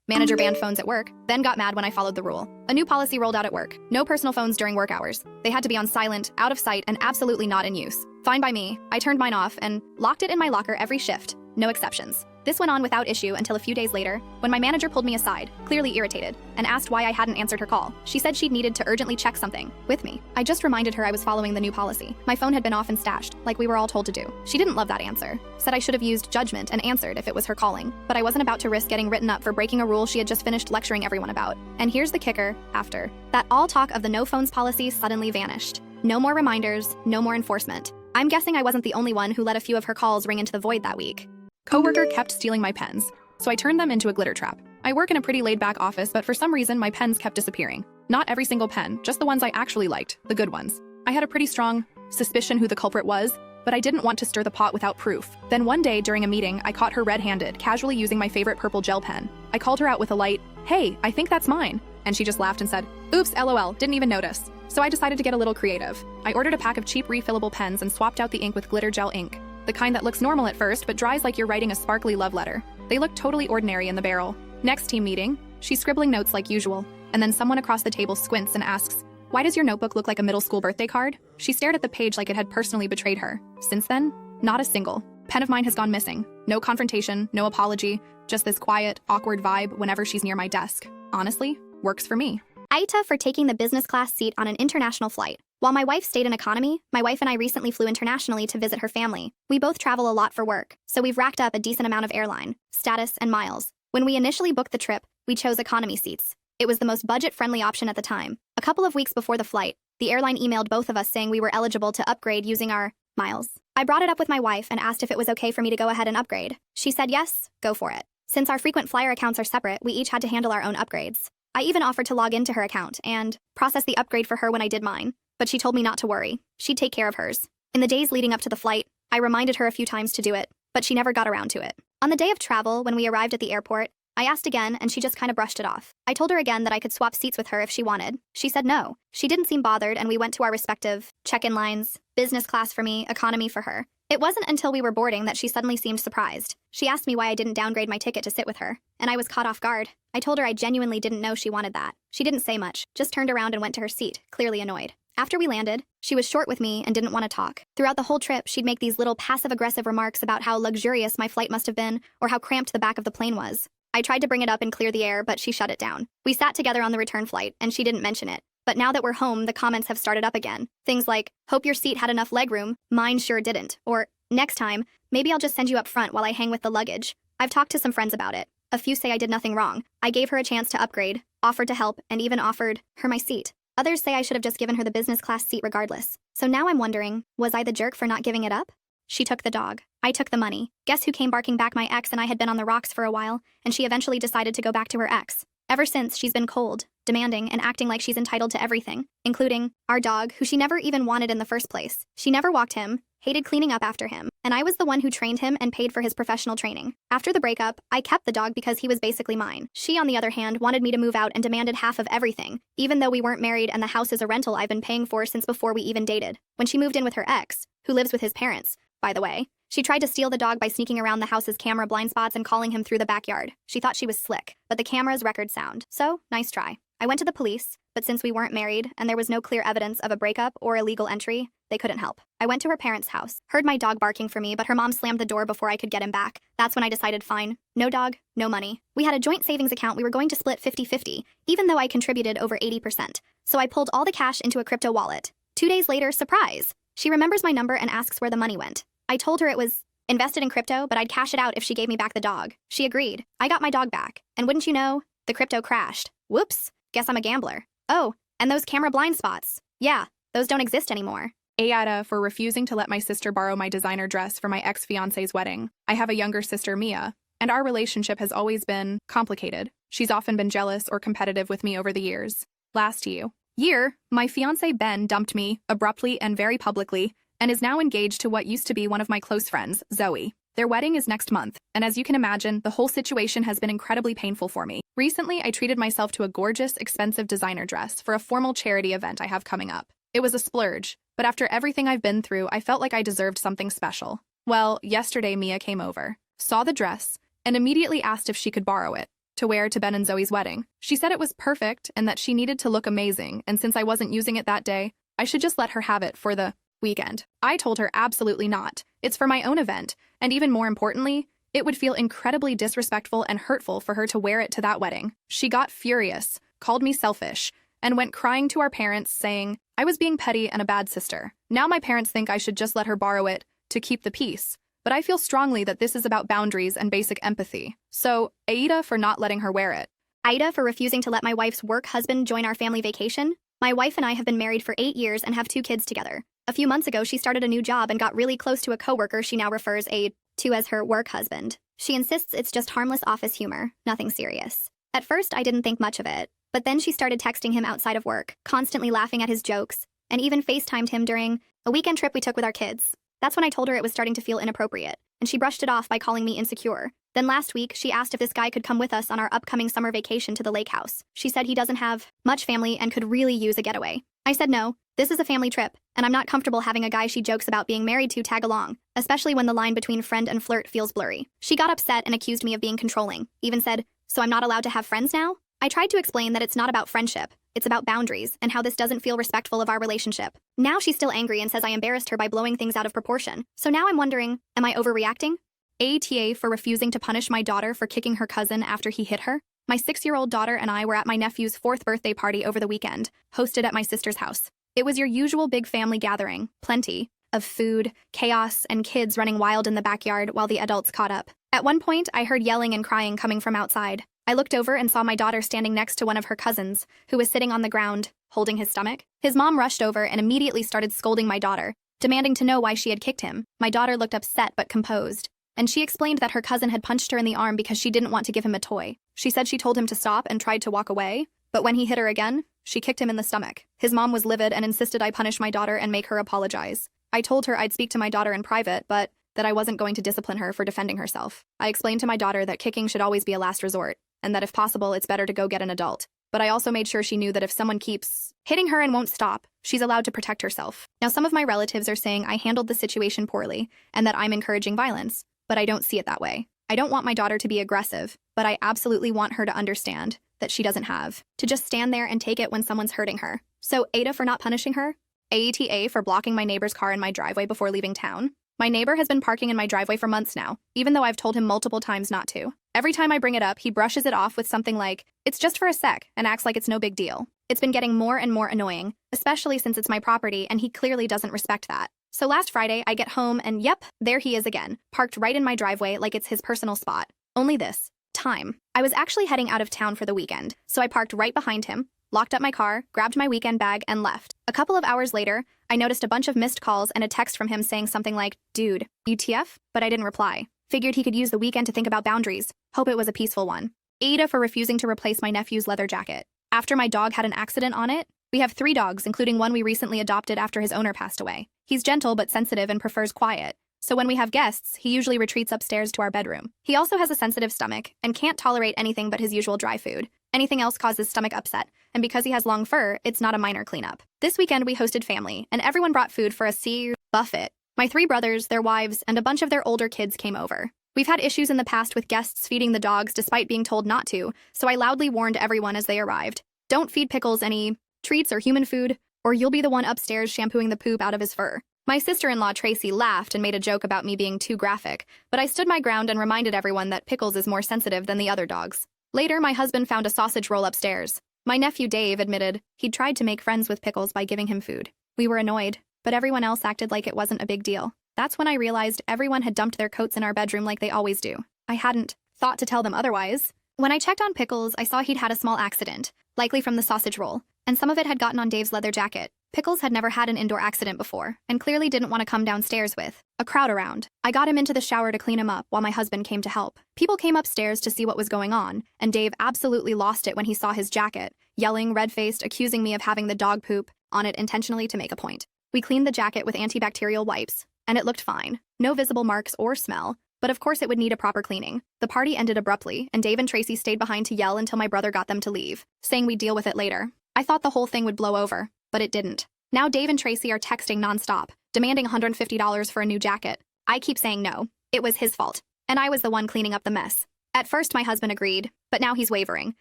Manager banned phones at work, then got mad when I followed the rule. A new policy rolled out at work. No personal phones during work hours. They had to be on silent, out of sight, and absolutely not in use. Fine by me. I turned mine off and locked it in my locker every shift. No exceptions. This went on without issue until a few days later, when my manager pulled me aside, clearly irritated, and asked why I hadn't answered her call. She said she'd needed to urgently check something with me. I just reminded her I was following the new policy. My phone had been off and stashed, like we were all told to do. She didn't love that answer. Said I should have used judgment and answered if it was her calling. But I wasn't about to risk getting written up for breaking a rule she had just finished lecturing everyone about. And here's the kicker, after that, all talk of the no phones policy suddenly vanished. No more reminders, no more enforcement. I'm guessing I wasn't the only one who let a few of her calls ring into the void that week. Coworker kept stealing my pens, so I turned them into a glitter trap. I work in a pretty laid-back office, but for some reason my pens kept disappearing. Not every single pen, just the ones I actually liked, the good ones. I had a pretty strong suspicion who the culprit was, but I didn't want to stir the pot without proof. Then one day during a meeting, I caught her red-handed, casually using my favorite purple gel pen. I called her out with a light, "Hey, I think that's mine." And she just laughed and said, "Oops, LOL, didn't even notice." So I decided to get a little creative. I ordered a pack of cheap refillable pens and swapped out the ink with glitter gel ink. The kind that looks normal at first but dries like you're writing a sparkly love letter. They look totally ordinary in the barrel. Next team meeting, she's scribbling notes like usual, and then someone across the table squints and asks, "Why does your notebook look like a middle school birthday card?" She stared at the page like it had personally betrayed her. Since then, not a single pen of mine has gone missing. No confrontation, no apology, just this quiet, awkward vibe whenever she's near my desk. Honestly, works for me. Aita for taking the business class seat on an international flight. While my wife stayed in economy, my wife and I recently flew internationally to visit her family. We both travel a lot for work, so we've racked up a decent amount of airline, status, and miles. When we initially booked the trip, we chose economy seats. It was the most budget-friendly option at the time. A couple of weeks before the flight, the airline emailed both of us saying we were eligible to upgrade using our miles. I brought it up with my wife and asked if it was okay for me to go ahead and upgrade. She said yes, go for it. Since our frequent flyer accounts are separate, we each had to handle our own upgrades. I even offered to log into her account and process the upgrade for her when I did mine. But she told me not to worry. She'd take care of hers. In the days leading up to the flight, I reminded her a few times to do it, but she never got around to it. On the day of travel, when we arrived at the airport, I asked again and she just kind of brushed it off. I told her again that I could swap seats with her if she wanted. She said no. She didn't seem bothered and we went to our respective check-in lines, business class for me, economy for her. It wasn't until we were boarding that she suddenly seemed surprised. She asked me why I didn't downgrade my ticket to sit with her, and I was caught off guard. I told her I genuinely didn't know she wanted that. She didn't say much, just turned around and went to her seat, clearly annoyed. After we landed, she was short with me and didn't want to talk. Throughout the whole trip, she'd make these little passive-aggressive remarks about how luxurious my flight must have been or how cramped the back of the plane was. I tried to bring it up and clear the air, but she shut it down. We sat together on the return flight, and she didn't mention it. But now that we're home, the comments have started up again. Things like, "Hope your seat had enough legroom, mine sure didn't," or "Next time, maybe I'll just send you up front while I hang with the luggage." I've talked to some friends about it. A few say I did nothing wrong. I gave her a chance to upgrade, offered to help, and even offered her my seat. Others say I should have just given her the business class seat regardless. So now I'm wondering, was I the jerk for not giving it up? She took the dog. I took the money. Guess who came barking back? My ex and I had been on the rocks for a while, and she eventually decided to go back to her ex. Ever since, she's been cold, demanding, and acting like she's entitled to everything, including our dog, who she never even wanted in the first place. She never walked him, hated cleaning up after him, and I was the one who trained him and paid for his professional training. After the breakup, I kept the dog because he was basically mine. She, on the other hand, wanted me to move out and demanded half of everything, even though we weren't married and the house is a rental I've been paying for since before we even dated. When she moved in with her ex, who lives with his parents, by the way, she tried to steal the dog by sneaking around the house's camera blind spots and calling him through the backyard. She thought she was slick, but the cameras record sound. So, nice try. I went to the police, but since we weren't married and there was no clear evidence of a breakup or illegal entry, they couldn't help. I went to her parents' house, heard my dog barking for me, but her mom slammed the door before I could get him back. That's when I decided fine, no dog, no money. We had a joint savings account we were going to split 50-50, even though I contributed over 80%. So I pulled all the cash into a crypto wallet. 2 days later, surprise! She remembers my number and asks where the money went. I told her it was invested in crypto, but I'd cash it out if she gave me back the dog. She agreed. I got my dog back. And wouldn't you know, the crypto crashed. Whoops, guess I'm a gambler. Oh, and those camera blind spots. Yeah, those don't exist anymore. Aita for refusing to let my sister borrow my designer dress for my ex-fiance's wedding. I have a younger sister, Mia, and our relationship has always been complicated. She's often been jealous or competitive with me over the years. Last year, my fiance Ben dumped me abruptly and very publicly, and is now engaged to what used to be one of my close friends, Zoe. Their wedding is next month, and as you can imagine, the whole situation has been incredibly painful for me. Recently, I treated myself to a gorgeous, expensive designer dress for a formal charity event I have coming up. It was a splurge, but after everything I've been through, I felt like I deserved something special. Well, yesterday Mia came over, saw the dress, and immediately asked if she could borrow it. to wear to Ben and Zoe's wedding. She said it was perfect and that she needed to look amazing, and since I wasn't using it that day, I should just let her have it for the weekend. I told her absolutely not. It's for my own event, and even more importantly, it would feel incredibly disrespectful and hurtful for her to wear it to that wedding. She got furious, called me selfish, and went crying to our parents saying I was being petty and a bad sister. Now my parents think I should just let her borrow it to keep the peace, but I feel strongly that this is about boundaries and basic empathy. So, Aida for not letting her wear it. Ida for refusing to let my wife's work husband join our family vacation. My wife and I have been married for 8 years and have 2 kids together. A few months ago, she started a new job and got really close to a coworker she now refers to as her work husband. She insists it's just harmless office humor, nothing serious. At first, I didn't think much of it, but then she started texting him outside of work, constantly laughing at his jokes, and even FaceTimed him during a weekend trip we took with our kids. That's when I told her it was starting to feel inappropriate, and she brushed it off by calling me insecure. Then last week, she asked if this guy could come with us on our upcoming summer vacation to the lake house. She said he doesn't have much family and could really use a getaway. I said no, this is a family trip, and I'm not comfortable having a guy she jokes about being married to tag along, especially when the line between friend and flirt feels blurry. She got upset and accused me of being controlling, even said, "So I'm not allowed to have friends now?" I tried to explain that it's not about friendship, it's about boundaries and how this doesn't feel respectful of our relationship. Now she's still angry and says I embarrassed her by blowing things out of proportion. So now I'm wondering, am I overreacting? ATA for refusing to punish my daughter for kicking her cousin after he hit her. My 6-year-old daughter and I were at my nephew's 4th birthday party over the weekend, hosted at my sister's house. It was your usual big family gathering, plenty of food, chaos, and kids running wild in the backyard while the adults caught up. At one point, I heard yelling and crying coming from outside. I looked over and saw my daughter standing next to one of her cousins, who was sitting on the ground, holding his stomach. His mom rushed over and immediately started scolding my daughter, demanding to know why she had kicked him. My daughter looked upset but composed, and she explained that her cousin had punched her in the arm because she didn't want to give him a toy. She said she told him to stop and tried to walk away, but when he hit her again, she kicked him in the stomach. His mom was livid and insisted I punish my daughter and make her apologize. I told her I'd speak to my daughter in private, but that I wasn't going to discipline her for defending herself. I explained to my daughter that kicking should always be a last resort, and that if possible, it's better to go get an adult. But I also made sure she knew that if someone keeps hitting her and won't stop, she's allowed to protect herself. Now, some of my relatives are saying I handled the situation poorly and that I'm encouraging violence, but I don't see it that way. I don't want my daughter to be aggressive, but I absolutely want her to understand that she doesn't have to just stand there and take it when someone's hurting her. So Ada for not punishing her, AETA for blocking my neighbor's car in my driveway before leaving town. My neighbor has been parking in my driveway for months now, even though I've told him multiple times not to. Every time I bring it up, he brushes it off with something like, "It's just for a sec," and acts like it's no big deal. It's been getting more and more annoying, especially since it's my property and he clearly doesn't respect that. So last Friday, I get home and yep, there he is again, parked right in my driveway like it's his personal spot. Only this time, I was actually heading out of town for the weekend, so I parked right behind him, locked up my car, grabbed my weekend bag, and left. A couple of hours later, I noticed a bunch of missed calls and a text from him saying something like, "Dude, UTF?" But I didn't reply. Figured he could use the weekend to think about boundaries. Hope it was a peaceful one. Ada for refusing to replace my nephew's leather jacket. After my dog had an accident on it, we have 3 dogs, including one we recently adopted after his owner passed away. He's gentle but sensitive and prefers quiet, so when we have guests, he usually retreats upstairs to our bedroom. He also has a sensitive stomach and can't tolerate anything but his usual dry food. Anything else causes stomach upset, and because he has long fur, it's not a minor cleanup. This weekend we hosted family, and everyone brought food for a sea buffet. My 3 brothers, their wives, and a bunch of their older kids came over. We've had issues in the past with guests feeding the dogs despite being told not to, so I loudly warned everyone as they arrived. Don't feed Pickles any treats or human food, or you'll be the one upstairs shampooing the poop out of his fur. My sister-in-law Tracy laughed and made a joke about me being too graphic, but I stood my ground and reminded everyone that Pickles is more sensitive than the other dogs. Later, my husband found a sausage roll upstairs. My nephew Dave admitted he'd tried to make friends with Pickles by giving him food. We were annoyed, but everyone else acted like it wasn't a big deal. That's when I realized everyone had dumped their coats in our bedroom like they always do. I hadn't thought to tell them otherwise. When I checked on Pickles, I saw he'd had a small accident, likely from the sausage roll, and some of it had gotten on Dave's leather jacket. Pickles had never had an indoor accident before, and clearly didn't want to come downstairs with a crowd around. I got him into the shower to clean him up while my husband came to help. People came upstairs to see what was going on, and Dave absolutely lost it when he saw his jacket, yelling, red-faced, accusing me of having the dog poop on it intentionally to make a point. We cleaned the jacket with antibacterial wipes, and it looked fine. No visible marks or smell, but of course it would need a proper cleaning. The party ended abruptly, and Dave and Tracy stayed behind to yell until my brother got them to leave, saying we'd deal with it later. I thought the whole thing would blow over, but it didn't. Now Dave and Tracy are texting nonstop, demanding $150 for a new jacket. I keep saying no. It was his fault, and I was the one cleaning up the mess. At first, my husband agreed, But now he's wavering,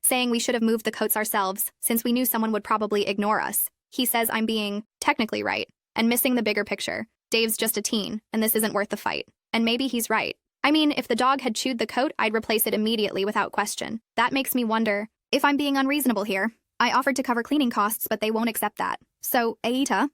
saying we should have moved the coats ourselves, since we knew someone would probably ignore us. He says I'm being technically right, and missing the bigger picture. Dave's just a teen, and this isn't worth the fight. And maybe he's right. I mean, if the dog had chewed the coat, I'd replace it immediately without question. That makes me wonder if I'm being unreasonable here. I offered to cover cleaning costs, but they won't accept that. So, Aita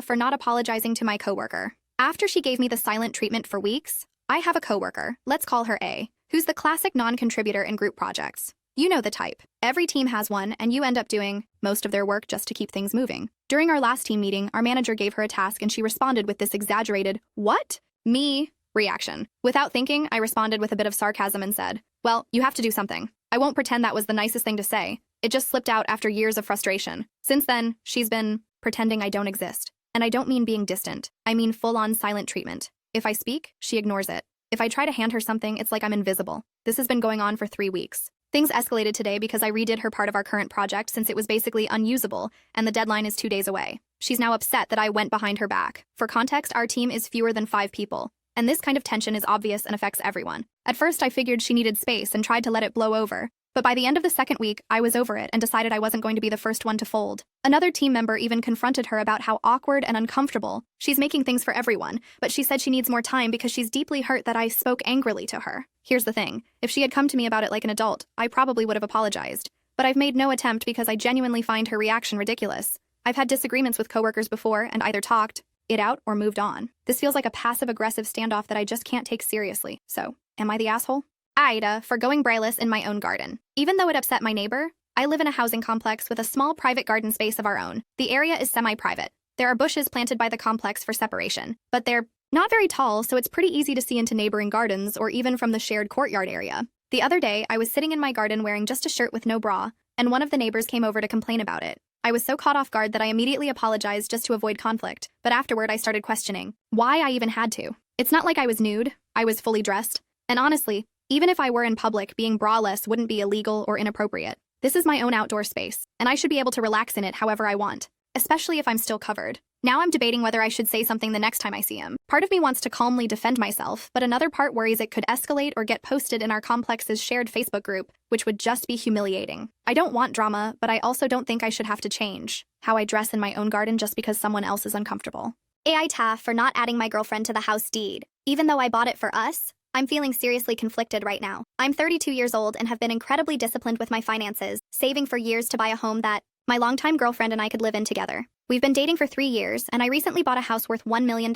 for not apologizing to my coworker. After she gave me the silent treatment for weeks, I have a coworker, let's call her A, who's the classic non-contributor in group projects. You know the type. Every team has one, and you end up doing most of their work just to keep things moving. During our last team meeting, our manager gave her a task and she responded with this exaggerated, "What? Me?" reaction. Without thinking, I responded with a bit of sarcasm and said, "Well, you have to do something." I won't pretend that was the nicest thing to say. It just slipped out after years of frustration. Since then, she's been pretending I don't exist. And I don't mean being distant. I mean full-on silent treatment. If I speak, she ignores it. If I try to hand her something, it's like I'm invisible. This has been going on for 3 weeks. Things escalated today because I redid her part of our current project since it was basically unusable, and the deadline is 2 days away. She's now upset that I went behind her back. For context, our team is fewer than 5 people, and this kind of tension is obvious and affects everyone. At first, I figured she needed space and tried to let it blow over, but by the end of the second week, I was over it and decided I wasn't going to be the first one to fold. Another team member even confronted her about how awkward and uncomfortable she's making things for everyone, but she said she needs more time because she's deeply hurt that I spoke angrily to her. Here's the thing. If she had come to me about it like an adult, I probably would have apologized. But I've made no attempt because I genuinely find her reaction ridiculous. I've had disagreements with coworkers before and either talked it out or moved on. This feels like a passive-aggressive standoff that I just can't take seriously. So, am I the asshole? Aida for going brainless in my own garden. Even though it upset my neighbor, I live in a housing complex with a small private garden space of our own. The area is semi-private. There are bushes planted by the complex for separation, but they're not very tall, so it's pretty easy to see into neighboring gardens or even from the shared courtyard area. The other day, I was sitting in my garden wearing just a shirt with no bra, and one of the neighbors came over to complain about it. I was so caught off guard that I immediately apologized just to avoid conflict, but afterward I started questioning why I even had to. It's not like I was nude, I was fully dressed, and honestly, even if I were in public, being braless wouldn't be illegal or inappropriate. This is my own outdoor space, and I should be able to relax in it however I want, especially if I'm still covered. Now I'm debating whether I should say something the next time I see him. Part of me wants to calmly defend myself, but another part worries it could escalate or get posted in our complex's shared Facebook group, which would just be humiliating. I don't want drama, but I also don't think I should have to change how I dress in my own garden just because someone else is uncomfortable. Aita for not adding my girlfriend to the house deed. Even though I bought it for us, I'm feeling seriously conflicted right now. I'm 32 years old and have been incredibly disciplined with my finances, saving for years to buy a home that my longtime girlfriend and I could live in together. We've been dating for 3 years, and I recently bought a house worth $1 million.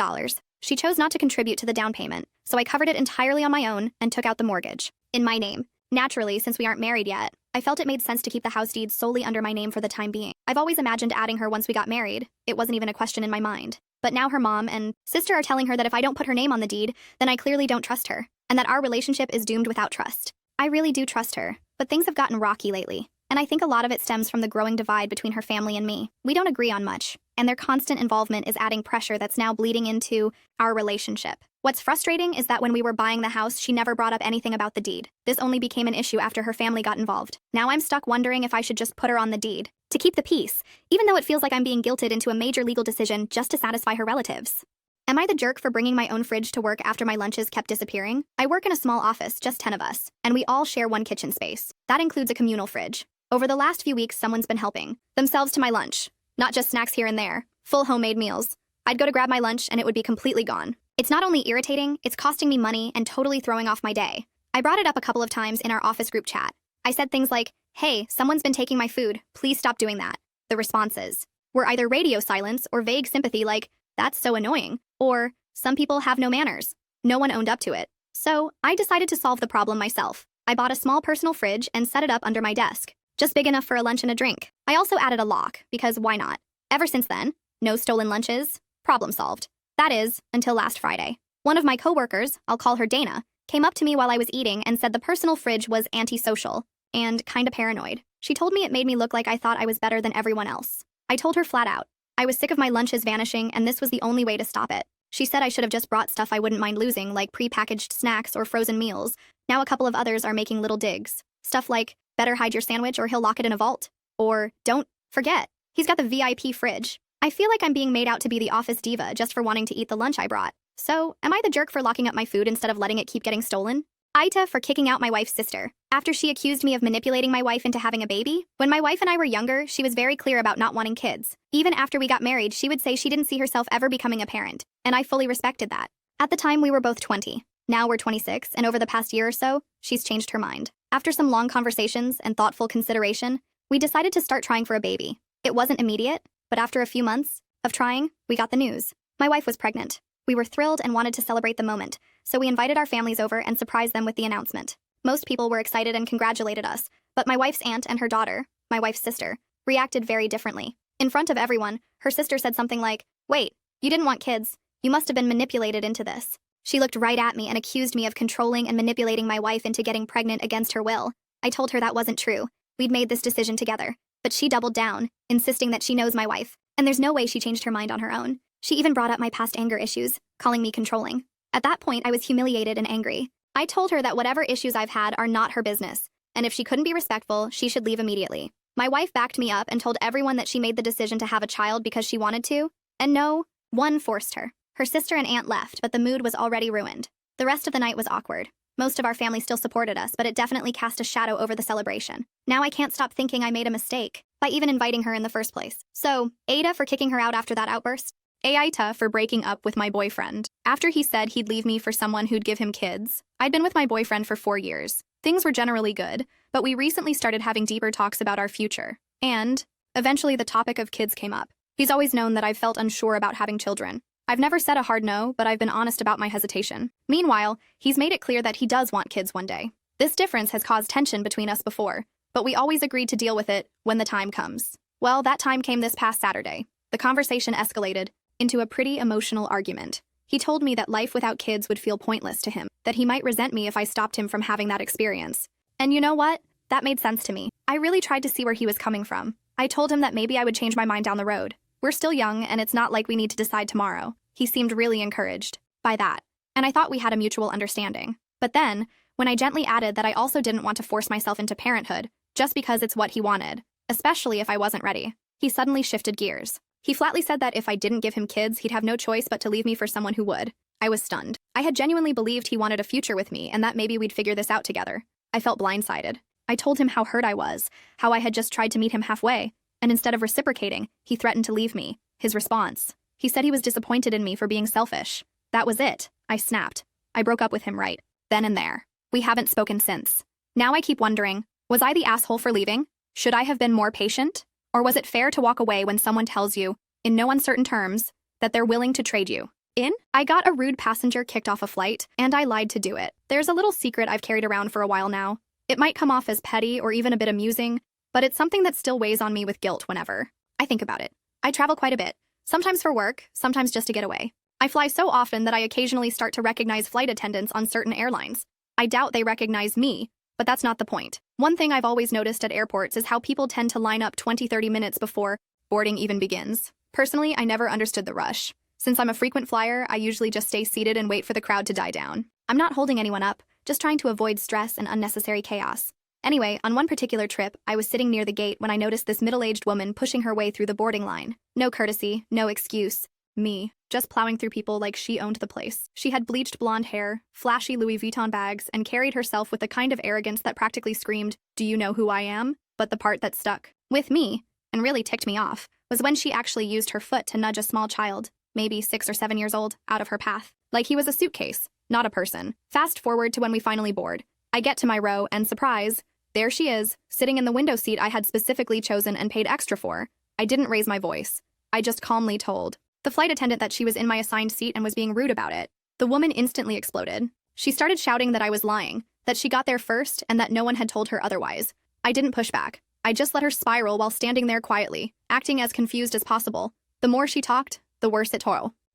She chose not to contribute to the down payment, so I covered it entirely on my own and took out the mortgage in my name. Naturally, since we aren't married yet, I felt it made sense to keep the house deed solely under my name for the time being. I've always imagined adding her once we got married. It wasn't even a question in my mind. But now her mom and sister are telling her that if I don't put her name on the deed, then I clearly don't trust her, and that our relationship is doomed without trust. I really do trust her, but things have gotten rocky lately, and I think a lot of it stems from the growing divide between her family and me. We don't agree on much, and their constant involvement is adding pressure that's now bleeding into our relationship. What's frustrating is that when we were buying the house, she never brought up anything about the deed. This only became an issue after her family got involved. Now I'm stuck wondering if I should just put her on the deed to keep the peace, even though it feels like I'm being guilted into a major legal decision just to satisfy her relatives. Am I the jerk for bringing my own fridge to work after my lunches kept disappearing? I work in a small office, just 10 of us, and we all share one kitchen space. That includes a communal fridge. Over the last few weeks, someone's been helping themselves to my lunch. Not just snacks here and there, full homemade meals. I'd go to grab my lunch and it would be completely gone. It's not only irritating, it's costing me money and totally throwing off my day. I brought it up a couple of times in our office group chat. I said things like, "Hey, someone's been taking my food, please stop doing that." The responses were either radio silence or vague sympathy like, "That's so annoying," or "Some people have no manners." No one owned up to it. So I decided to solve the problem myself. I bought a small personal fridge and set it up under my desk, just big enough for a lunch and a drink. I also added a lock, because why not? Ever since then, no stolen lunches, problem solved. That is, until last Friday. One of my coworkers, I'll call her Dana, came up to me while I was eating and said the personal fridge was antisocial and kinda paranoid. She told me it made me look like I thought I was better than everyone else. I told her flat out. I was sick of my lunches vanishing and this was the only way to stop it. She said I should have just brought stuff I wouldn't mind losing, like pre-packaged snacks or frozen meals. Now a couple of others are making little digs. Stuff like, "Better hide your sandwich or he'll lock it in a vault." Or, "Don't forget, he's got the VIP fridge." I feel like I'm being made out to be the office diva just for wanting to eat the lunch I brought. So, am I the jerk for locking up my food instead of letting it keep getting stolen? Ita for kicking out my wife's sister. After she accused me of manipulating my wife into having a baby, when my wife and I were younger, she was very clear about not wanting kids. Even after we got married, she would say she didn't see herself ever becoming a parent, and I fully respected that. At the time, we were both 20. Now we're 26, and over the past year or so, she's changed her mind. After some long conversations and thoughtful consideration, we decided to start trying for a baby. It wasn't immediate, but after a few months of trying, we got the news. My wife was pregnant. We were thrilled and wanted to celebrate the moment, so we invited our families over and surprised them with the announcement. Most people were excited and congratulated us, but my wife's aunt and her daughter, my wife's sister, reacted very differently. In front of everyone, her sister said something like, "Wait, you didn't want kids. You must have been manipulated into this." She looked right at me and accused me of controlling and manipulating my wife into getting pregnant against her will. I told her that wasn't true. We'd made this decision together. But she doubled down, insisting that she knows my wife, and there's no way she changed her mind on her own. She even brought up my past anger issues, calling me controlling. At that point, I was humiliated and angry. I told her that whatever issues I've had are not her business, and if she couldn't be respectful, she should leave immediately. My wife backed me up and told everyone that she made the decision to have a child because she wanted to, and no one forced her. Her sister and aunt left, but the mood was already ruined. The rest of the night was awkward. Most of our family still supported us, but it definitely cast a shadow over the celebration. Now I can't stop thinking I made a mistake by even inviting her in the first place. So, Ada for kicking her out after that outburst. Aita for breaking up with my boyfriend. After he said he'd leave me for someone who'd give him kids, I'd been with my boyfriend for 4 years. Things were generally good, but we recently started having deeper talks about our future. And, eventually the topic of kids came up. He's always known that I've felt unsure about having children. I've never said a hard no, but I've been honest about my hesitation. Meanwhile, he's made it clear that he does want kids one day. This difference has caused tension between us before, but we always agreed to deal with it when the time comes. Well, that time came this past Saturday. The conversation escalated into a pretty emotional argument. He told me that life without kids would feel pointless to him, that he might resent me if I stopped him from having that experience. And you know what? That made sense to me. I really tried to see where he was coming from. I told him that maybe I would change my mind down the road. We're still young, and it's not like we need to decide tomorrow. He seemed really encouraged by that, and I thought we had a mutual understanding. But then, when I gently added that I also didn't want to force myself into parenthood, just because it's what he wanted, especially if I wasn't ready, he suddenly shifted gears. He flatly said that if I didn't give him kids, he'd have no choice but to leave me for someone who would. I was stunned. I had genuinely believed he wanted a future with me and that maybe we'd figure this out together. I felt blindsided. I told him how hurt I was, how I had just tried to meet him halfway, and instead of reciprocating, he threatened to leave me. His response: he said he was disappointed in me for being selfish. That was it. I snapped. I broke up with him right then and there. We haven't spoken since. Now I keep wondering, was I the asshole for leaving? Should I have been more patient? Or was it fair to walk away when someone tells you, in no uncertain terms, that they're willing to trade you in? I got a rude passenger kicked off a flight, and I lied to do it. There's a little secret I've carried around for a while now. It might come off as petty or even a bit amusing, but it's something that still weighs on me with guilt whenever I think about it. I travel quite a bit, sometimes for work, sometimes just to get away. I fly so often that I occasionally start to recognize flight attendants on certain airlines. I doubt they recognize me, but that's not the point. One thing I've always noticed at airports is how people tend to line up 20-30 minutes before boarding even begins. Personally, I never understood the rush. Since I'm a frequent flyer, I usually just stay seated and wait for the crowd to die down. I'm not holding anyone up, just trying to avoid stress and unnecessary chaos. Anyway, on one particular trip, I was sitting near the gate when I noticed this middle-aged woman pushing her way through the boarding line. No courtesy, no excuse. Me, just plowing through people like she owned the place. She had bleached blonde hair, flashy Louis Vuitton bags, and carried herself with the kind of arrogance that practically screamed, "Do you know who I am?" But the part that stuck with me, and really ticked me off, was when she actually used her foot to nudge a small child, maybe 6 or 7 years old, out of her path. Like he was a suitcase, not a person. Fast forward to when we finally board. I get to my row, and surprise, there she is, sitting in the window seat I had specifically chosen and paid extra for. I didn't raise my voice. I just calmly told the flight attendant that she was in my assigned seat and was being rude about it. The woman instantly exploded. She started shouting that I was lying, that she got there first, and that no one had told her otherwise. I didn't push back. I just let her spiral while standing there quietly, acting as confused as possible. The more she talked, the worse it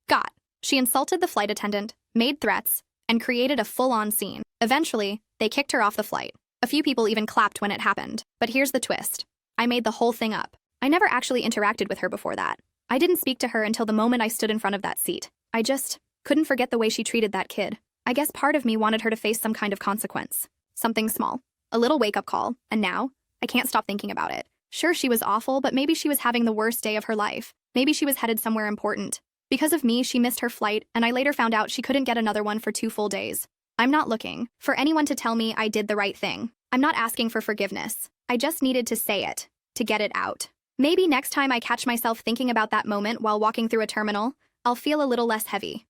got. She insulted the flight attendant, made threats, and created a full-on scene. Eventually, they kicked her off the flight. A few people even clapped when it happened. But here's the twist. I made the whole thing up. I never actually interacted with her before that. I didn't speak to her until the moment I stood in front of that seat. I just couldn't forget the way she treated that kid. I guess part of me wanted her to face some kind of consequence. Something small. A little wake-up call. And now, I can't stop thinking about it. Sure, she was awful, but maybe she was having the worst day of her life. Maybe she was headed somewhere important. Because of me, she missed her flight, and I later found out she couldn't get another one for 2 full days. I'm not looking for anyone to tell me I did the right thing. I'm not asking for forgiveness. I just needed to say it, to get it out. Maybe next time I catch myself thinking about that moment while walking through a terminal, I'll feel a little less heavy.